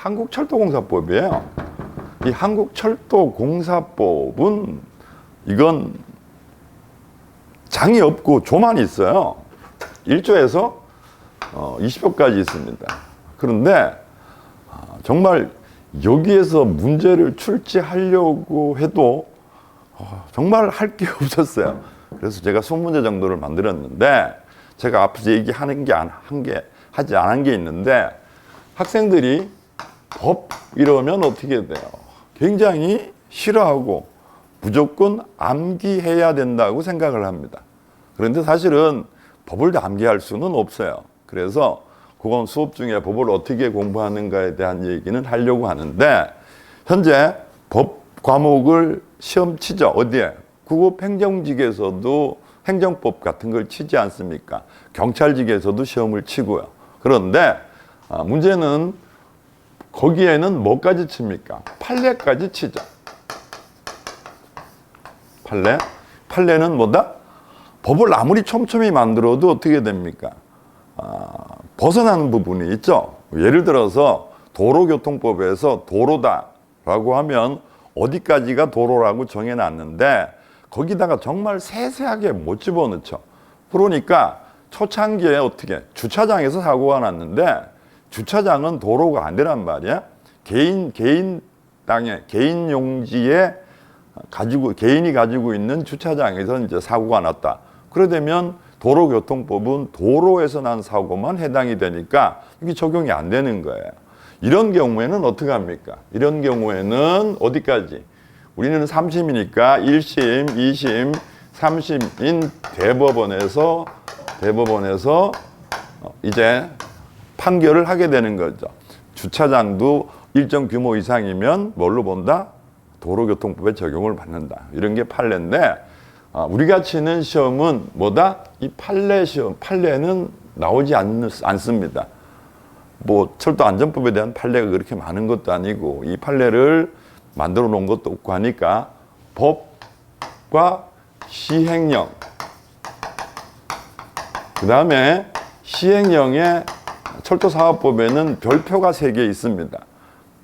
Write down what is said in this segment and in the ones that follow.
한국철도공사법이에요. 이 한국철도공사법은 이건 장이 없고 조만 있어요. 1조에서 20조까지 있습니다. 그런데 정말 여기에서 문제를 출제하려고 해도 정말 할 게 없었어요. 그래서 제가 20문제 정도를 만들었는데, 제가 앞에서 얘기하는 게 하지 않은 게 있는데, 학생들이 법 이러면 어떻게 돼요? 굉장히 싫어하고 무조건 암기해야 된다고 생각을 합니다. 그런데 사실은 법을 다 암기할 수는 없어요. 그래서 그건 수업 중에 법을 어떻게 공부하는가에 대한 얘기는 하려고 하는데, 현재 법 과목을 시험 치죠. 어디에? 국어행정직에서도 행정법 같은 걸 치지 않습니까? 경찰직에서도 시험을 치고요. 그런데 문제는 거기에는 뭐까지 칩니까? 판례까지 치죠. 판례? 판례는 뭐다? 법을 아무리 촘촘히 만들어도 어떻게 됩니까? 벗어나는 부분이 있죠. 예를 들어서 도로교통법에서 도로다라고 하면 어디까지가 도로라고 정해놨는데, 거기다가 정말 세세하게 못 집어넣죠. 그러니까 초창기에 어떻게 주차장에서 사고가 났는데, 주차장은 도로가 아니란 말이야. 개인 땅에, 개인 용지에 개인이 가지고 있는 주차장에서 이제 사고가 났다. 그러되면 도로교통법은 도로에서 난 사고만 해당이 되니까 이게 적용이 안 되는 거예요. 이런 경우에는 어떻게 합니까? 이런 경우에는 어디까지? 우리는 3심이니까 1심, 2심, 3심인 대법원에서 이제 판결을 하게 되는 거죠. 주차장도 일정 규모 이상이면 뭘로 본다? 도로교통법에 적용을 받는다. 이런 게 판례인데, 우리가 치는 시험은 뭐다? 이 판례 시험. 판례는 나오지 않습니다. 뭐 철도안전법에 대한 판례가 그렇게 많은 것도 아니고, 이 판례를 만들어 놓은 것도 없고 하니까 법과 시행령, 그 다음에 시행령에 철도사업법에는 별표가 3개 있습니다.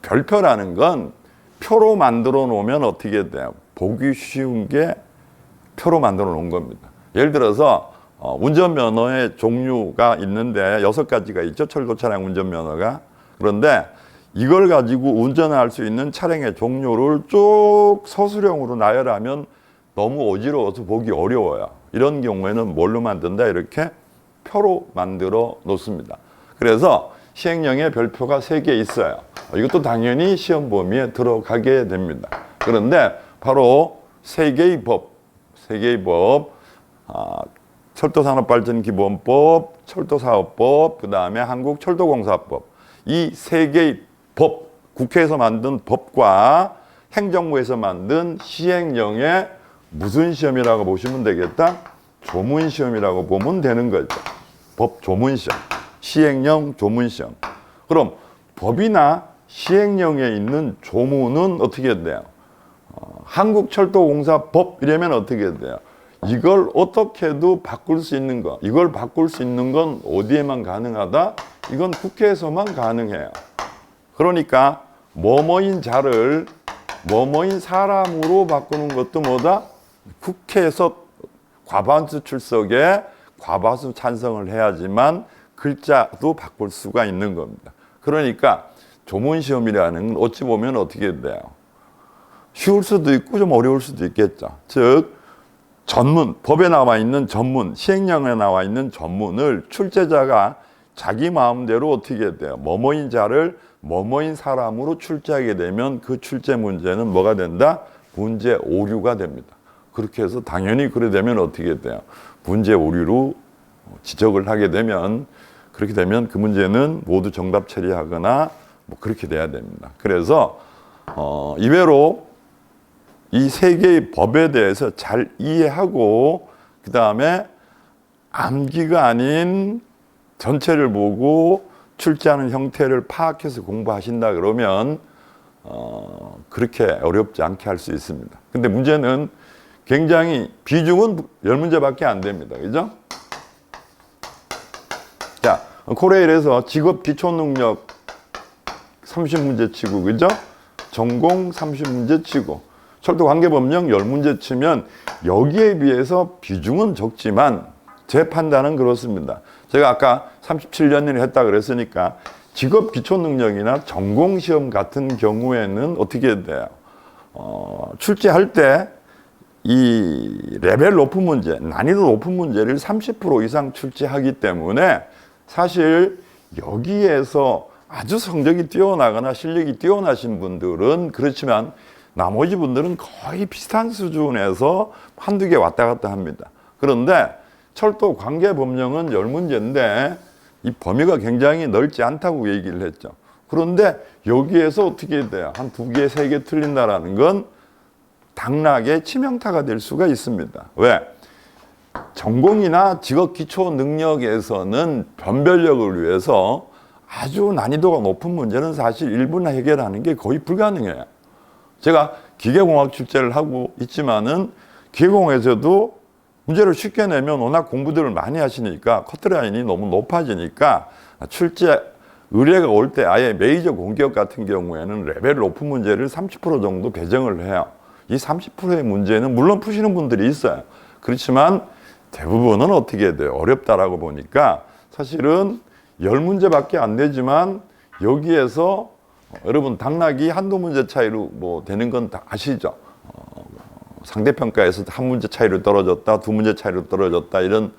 별표라는 건 표로 만들어 놓으면 어떻게 돼요? 보기 쉬운 게 표로 만들어 놓은 겁니다. 예를 들어서 운전면허의 종류가 있는데 6가지가 있죠. 철도 차량 운전면허가. 그런데 이걸 가지고 운전할 수 있는 차량의 종류를 쭉 서술형으로 나열하면 너무 어지러워서 보기 어려워요. 이런 경우에는 뭘로 만든다? 이렇게 표로 만들어 놓습니다. 그래서 시행령에 별표가 3개 있어요. 이것도 당연히 시험 범위에 들어가게 됩니다. 그런데 바로 3개의 법, 철도산업발전기본법, 철도사업법, 그 다음에 한국철도공사법, 이 3개의 법, 국회에서 만든 법과 행정부에서 만든 시행령에 무슨 시험이라고 보시면 되겠다? 조문시험이라고 보면 되는 거죠. 법 조문시험, 시행령 조문시험. 그럼 법이나 시행령에 있는 조문은 어떻게 돼요? 한국철도공사법 이러면 어떻게 돼요? 이걸 어떻게도 바꿀 수 있는 거, 이걸 바꿀 수 있는 건 어디에만 가능하다? 이건 국회에서만 가능해요. 그러니까 뭐뭐인 자를 뭐뭐인 사람으로 바꾸는 것도 뭐다? 국회에서 과반수 출석에 과반수 찬성을 해야지만 글자도 바꿀 수가 있는 겁니다. 그러니까 조문시험이라는 건 어찌 보면 어떻게 돼요? 쉬울 수도 있고 좀 어려울 수도 있겠죠. 즉 전문, 법에 나와 있는 전문, 시행령에 나와 있는 전문을 출제자가 자기 마음대로 어떻게 돼요? 뭐뭐인 자를 뭐뭐인 사람으로 출제하게 되면 그 출제 문제는 뭐가 된다? 문제 오류가 됩니다. 그렇게 해서 당연히 그래 되면 어떻게 돼요? 문제 오류로 지적을 하게 되면, 그렇게 되면 그 문제는 모두 정답 처리하거나 뭐 그렇게 돼야 됩니다. 그래서 이외로 이 3개의 법에 대해서 잘 이해하고 그 다음에 암기가 아닌 전체를 보고 출제하는 형태를 파악해서 공부하신다 그러면 그렇게 어렵지 않게 할 수 있습니다. 근데 문제는 굉장히 비중은 10문제밖에 안 됩니다. 그죠? 자, 코레일에서 직업 기초능력 30문제 치고, 그죠? 전공 30문제 치고, 철도 관계법령 10문제 치면 여기에 비해서 비중은 적지만 제 판단은 그렇습니다. 제가 아까 37년을 했다 그랬으니까 직업 기초 능력이나 전공 시험 같은 경우에는 어떻게 돼요? 출제할 때 이 레벨 높은 문제, 난이도 높은 문제를 30% 이상 출제하기 때문에 사실 여기에서 아주 성적이 뛰어나거나 실력이 뛰어나신 분들은 그렇지만 나머지 분들은 거의 비슷한 수준에서 한두 개 왔다 갔다 합니다. 그런데 철도 관계법령은 10문제인데 이 범위가 굉장히 넓지 않다고 얘기를 했죠. 그런데 여기에서 어떻게 돼요? 한 2개, 3개 틀린다라는 건 당락의 치명타가 될 수가 있습니다. 왜? 전공이나 직업 기초 능력에서는 변별력을 위해서 아주 난이도가 높은 문제는 사실 1분 해결하는 게 거의 불가능해요. 제가 기계공학 출제를 하고 있지만은 기계공학에서도 문제를 쉽게 내면 워낙 공부들을 많이 하시니까 커트라인이 너무 높아지니까 출제 의뢰가 올 때 아예 메이저 공기업 같은 경우에는 레벨 높은 문제를 30% 정도 배정을 해요. 이 30%의 문제는 물론 푸시는 분들이 있어요. 그렇지만 대부분은 어떻게 돼요? 어렵다라고 보니까 사실은 10문제밖에 안 되지만 여기에서 여러분 당락이 한두 문제 차이로 뭐 되는 건 다 아시죠? 상대평가에서 한 문제 차이로 떨어졌다, 2문제 차이로 떨어졌다 이런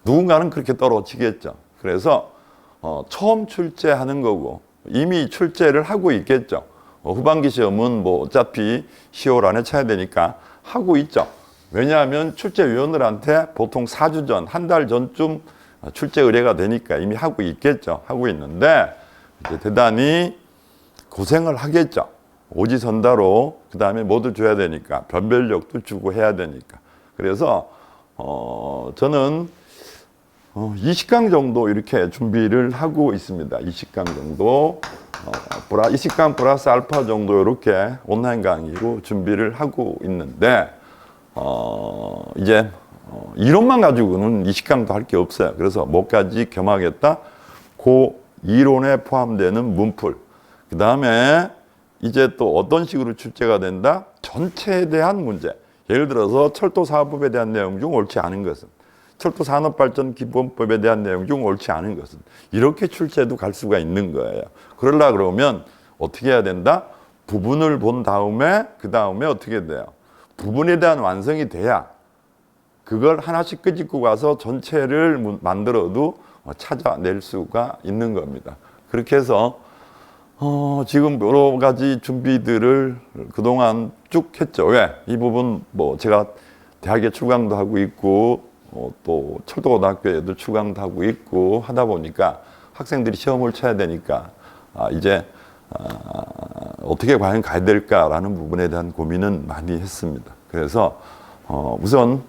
누군가는 그렇게 떨어지겠죠. 그래서 처음 출제하는 거고 이미 출제를 하고 있겠죠. 후반기 시험은 뭐 어차피 10월 안에 쳐야 되니까 하고 있죠. 왜냐하면 출제위원들한테 보통 4주 전, 한 달 전쯤 출제 의뢰가 되니까 이미 하고 있겠죠. 하고 있는데 이제 대단히 고생을 하겠죠. 오지선다로 그 다음에 뭐도 줘야 되니까 변별력도 주고 해야 되니까. 그래서 저는 20강 정도 이렇게 준비를 하고 있습니다. 20강 정도 20강 플러스 알파 정도 이렇게 온라인 강의로 준비를 하고 있는데 이제 이론만 가지고는 20강도 할 게 없어요. 그래서 뭐까지 겸하겠다? 그 이론에 포함되는 문풀. 그 다음에 이제 또 어떤 식으로 출제가 된다? 전체에 대한 문제. 예를 들어서 철도사업법에 대한 내용 중 옳지 않은 것은, 철도산업발전기본법에 대한 내용 중 옳지 않은 것은, 이렇게 출제도 갈 수가 있는 거예요. 그러려 그러면 어떻게 해야 된다? 부분을 본 다음에 그 다음에 어떻게 돼요? 부분에 대한 완성이 돼야 그걸 하나씩 끄집고 가서 전체를 만들어도 찾아낼 수가 있는 겁니다. 그렇게 해서 지금 여러 가지 준비들을 그동안 쭉 했죠. 왜? 이 부분 뭐 제가 대학에 출강도 하고 있고 또 철도고등학교에도 출강도 하고 있고 하다 보니까 학생들이 시험을 쳐야 되니까 이제 어떻게 과연 가야 될까라는 부분에 대한 고민은 많이 했습니다. 그래서 우선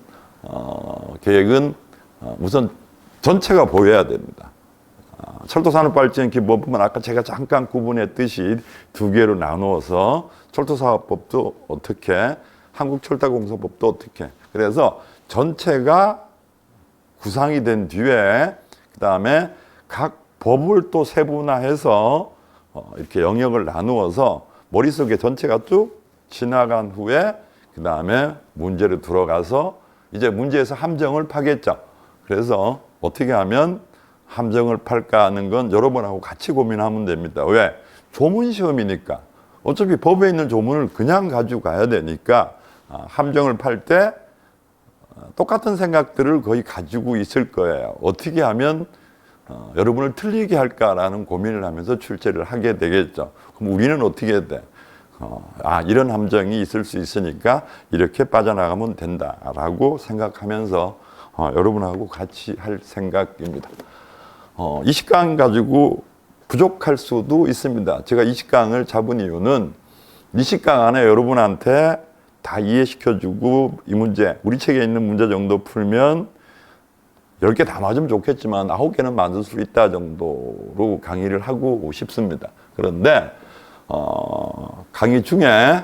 계획은 우선 전체가 보여야 됩니다. 철도산업발전기본법은 아까 제가 잠깐 구분했듯이 2개로 나누어서 철도사업법도 어떻게, 한국철도공사법도 어떻게. 그래서 전체가 구상이 된 뒤에 그 다음에 각 법을 또 세분화해서 이렇게 영역을 나누어서 머릿속에 전체가 쭉 지나간 후에 그 다음에 문제로 들어가서 이제 문제에서 함정을 파겠죠. 그래서 어떻게 하면 함정을 팔까 하는 건 여러분하고 같이 고민하면 됩니다. 왜? 조문 시험이니까. 어차피 법에 있는 조문을 그냥 가지고 가야 되니까 함정을 팔 때 똑같은 생각들을 거의 가지고 있을 거예요. 어떻게 하면 여러분을 틀리게 할까라는 고민을 하면서 출제를 하게 되겠죠. 그럼 우리는 어떻게 돼? 이런 함정이 있을 수 있으니까 이렇게 빠져나가면 된다라고 생각하면서 여러분하고 같이 할 생각입니다. 20강 가지고 부족할 수도 있습니다. 제가 20강을 잡은 이유는 20강 안에 여러분한테 다 이해시켜주고 이 문제, 우리 책에 있는 문제 정도 풀면 10개 다 맞으면 좋겠지만 9개는 맞을 수 있다 정도로 강의를 하고 싶습니다. 그런데 강의 중에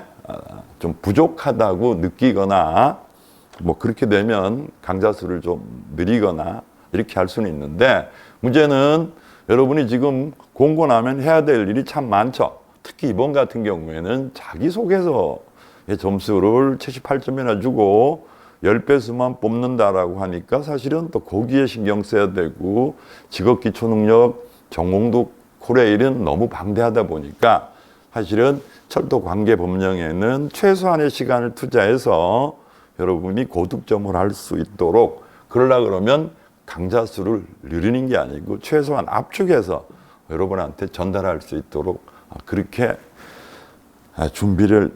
좀 부족하다고 느끼거나 뭐 그렇게 되면 강좌 수를 좀 늘리거나 이렇게 할 수는 있는데 문제는 여러분이 지금 공고 나면 해야 될 일이 참 많죠. 특히 이번 같은 경우에는 자기소개서의 점수를 78점이나 주고 10배수만 뽑는다라고 하니까 사실은 또 거기에 신경 써야 되고 직업기초능력, 전공도 코레일은 너무 방대하다 보니까 사실은 철도관계법령에는 최소한의 시간을 투자해서 여러분이 고득점을 할 수 있도록 그러려 그러면 강좌 수를 늘리는 게 아니고 최소한 압축해서 여러분한테 전달할 수 있도록 그렇게 준비를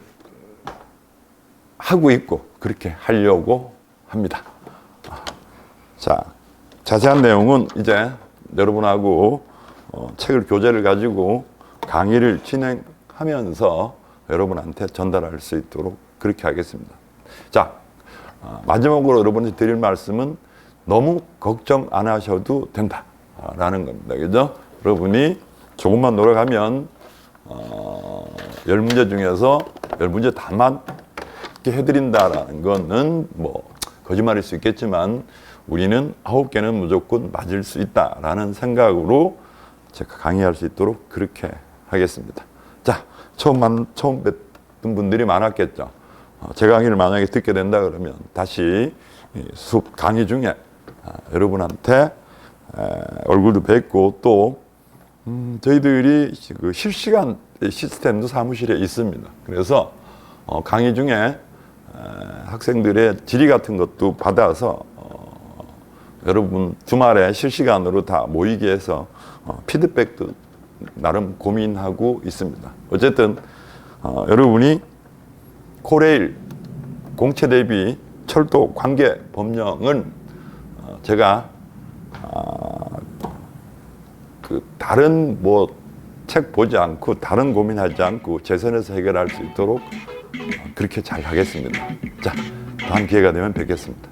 하고 있고 그렇게 하려고 합니다. 자, 자세한 내용은 이제 여러분하고 책을 교재를 가지고 강의를 진행하면서 여러분한테 전달할 수 있도록 그렇게 하겠습니다. 자, 마지막으로 여러분한테 드릴 말씀은 너무 걱정 안 하셔도 된다라는 겁니다. 그죠? 여러분이 조금만 노력하면 10문제 중에서 10문제 다 맞게 해드린다라는 거는 뭐 거짓말일 수 있겠지만 우리는 9개는 무조건 맞을 수 있다라는 생각으로 제가 강의할 수 있도록 그렇게 하겠습니다. 자, 처음 뵀던 분들이 많았겠죠. 제 강의를 만약에 듣게 된다 그러면 다시 수업 강의 중에 여러분한테 얼굴도 뵙고 또 저희들이 그 실시간 시스템도 사무실에 있습니다. 그래서 강의 중에 학생들의 질의 같은 것도 받아서 여러분 주말에 실시간으로 다 모이게 해서 피드백도 나름 고민하고 있습니다. 어쨌든 여러분이 코레일 공채 대비 철도 관계 법령은 제가 그 다른 뭐 책 보지 않고 다른 고민하지 않고 제 선에서 해결할 수 있도록 그렇게 잘 하겠습니다. 자, 다음 기회가 되면 뵙겠습니다.